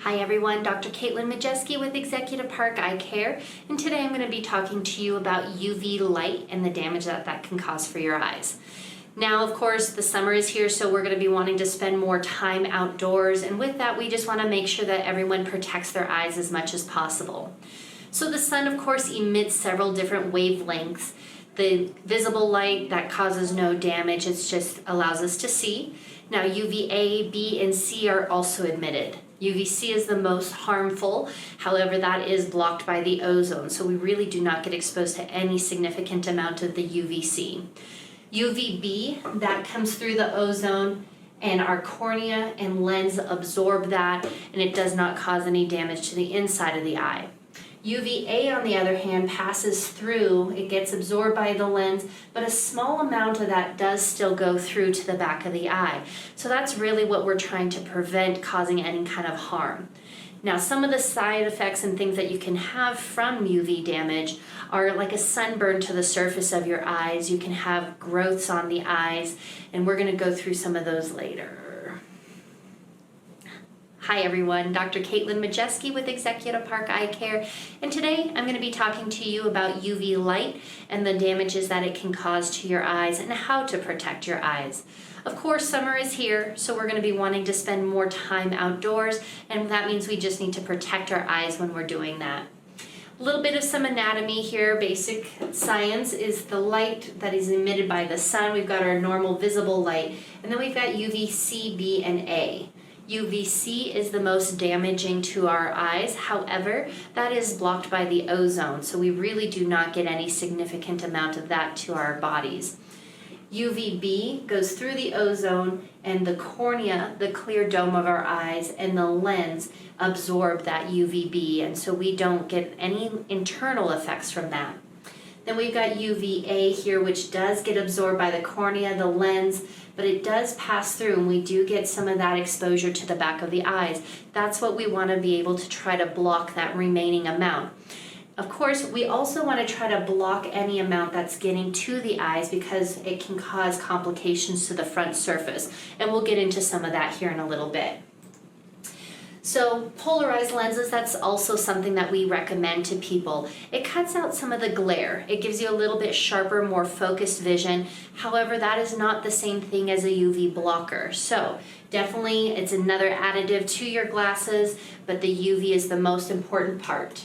Hi everyone, Dr. Maciejewski with Executive Park Eye Care, and today I'm going to be talking to you about UV light and the damage that can cause for your eyes. Now, of course, the summer is here, so we're going to be wanting to spend more time outdoors, and with that, we just want to make sure that everyone protects their eyes as much as possible. So the sun, of course, emits several different wavelengths. The visible light, that causes no damage, it just allows us to see. Now, UVA, B, and C are also emitted. UVC is the most harmful, however, that is blocked by the ozone, so we really do not get exposed to any significant amount of the UVC. UVB, that comes through the ozone, and our cornea and lens absorb that, and it does not cause any damage to the inside of the eye. UVA, on the other hand, passes through, it gets absorbed by the lens, but a small amount of that does still go through to the back of the eye. So that's really what we're trying to prevent causing any kind of harm. Now, some of the side effects and things that you can have from UV damage are like a sunburn to the surface of your eyes. You can have growths on the eyes, and we're going to go through some of those later. Hi everyone, Dr. Maciejewski with Executive Park Eye Care, and today I'm going to be talking to you about UV light and the damages that it can cause to your eyes and how to protect your eyes. Of course, summer is here, so we're going to be wanting to spend more time outdoors, and that means we just need to protect our eyes when we're doing that. A little bit of some anatomy here. Basic science is the light that is emitted by the sun. We've got our normal visible light, and then we've got UVC, B, and A. UVC is the most damaging to our eyes. However, that is blocked by the ozone, so we really do not get any significant amount of that to our bodies. UVB goes through the ozone, and the cornea, the clear dome of our eyes, and the lens absorb that UVB, and so we don't get any internal effects from that. Then we've got UVA here, which does get absorbed by the cornea, the lens, but it does pass through, and we do get some of that exposure to the back of the eyes. That's what we want to be able to try to block, that remaining amount. Of course, we also want to try to block any amount that's getting to the eyes because it can cause complications to the front surface, and we'll get into some of that here in a little bit. So polarized lenses, that's also something that we recommend to people. It cuts out some of the glare. It gives you a little bit sharper, more focused vision. However, that is not the same thing as a UV blocker. So definitely it's another additive to your glasses, but the UV is the most important part.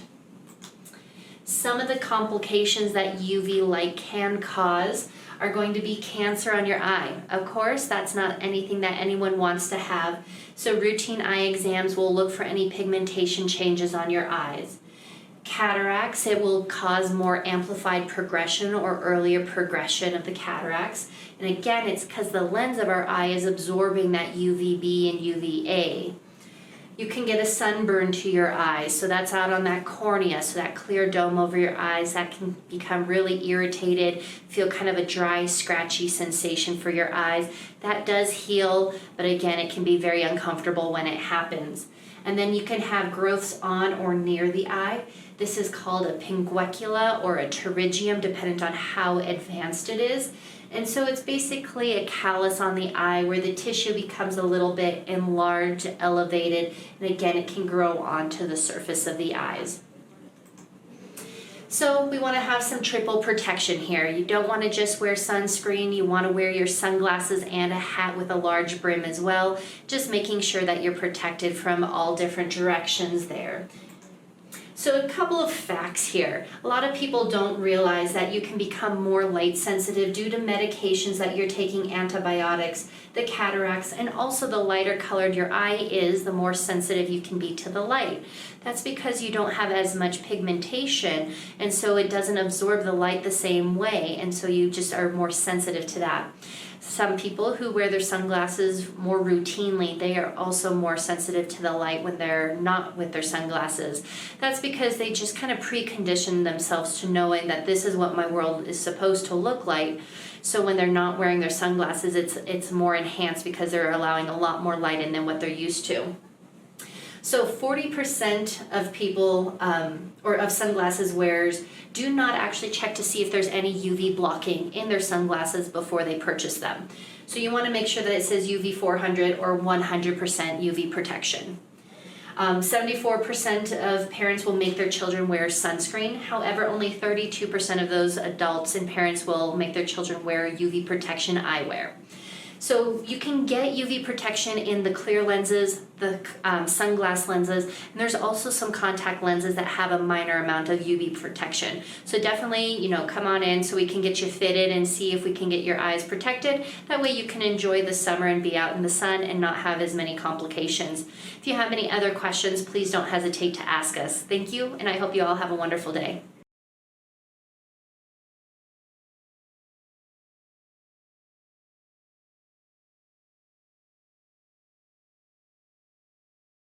Some of the complications that UV light can cause are going to be cancer on your eye. Of course, that's not anything that anyone wants to have, so routine eye exams will look for any pigmentation changes on your eyes. Cataracts, it will cause more amplified progression or earlier progression of the cataracts. And again, it's because the lens of our eye is absorbing that UVB and UVA. You can get a sunburn to your eyes, so that's out on that cornea, so that clear dome over your eyes, that can become really irritated, feel kind of a dry, scratchy sensation for your eyes. That does heal, but again, it can be very uncomfortable when it happens. And then you can have growths on or near the eye. This is called a pinguecula or a pterygium, dependent on how advanced it is. And so it's basically a callus on the eye where the tissue becomes a little bit enlarged, elevated, and again, it can grow onto the surface of the eyes. So we want to have some triple protection here. You don't want to just wear sunscreen, you want to wear your sunglasses and a hat with a large brim as well, just making sure that you're protected from all different directions there. So a couple of facts here. A lot of people don't realize that you can become more light sensitive due to medications that you're taking, antibiotics, the cataracts, and also the lighter colored your eye is, the more sensitive you can be to the light. That's because you don't have as much pigmentation, and so it doesn't absorb the light the same way, and so you just are more sensitive to that. Some people who wear their sunglasses more routinely, they are also more sensitive to the light when they're not with their sunglasses. That's because they just kind of precondition themselves to knowing that this is what my world is supposed to look like. So when they're not wearing their sunglasses, it's more enhanced because they're allowing a lot more light in than what they're used to. So 40% of people, or of sunglasses wearers, do not actually check to see if there's any UV blocking in their sunglasses before they purchase them. So you want to make sure that it says UV 400 or 100% UV protection. 74% of parents will make their children wear sunscreen. However, only 32% of those adults and parents will make their children wear UV protection eyewear. So you can get UV protection in the clear lenses, the sunglass lenses, and there's also some contact lenses that have a minor amount of UV protection. So definitely, come on in so we can get you fitted and see if we can get your eyes protected. That way you can enjoy the summer and be out in the sun and not have as many complications. If you have any other questions, please don't hesitate to ask us. Thank you, and I hope you all have a wonderful day.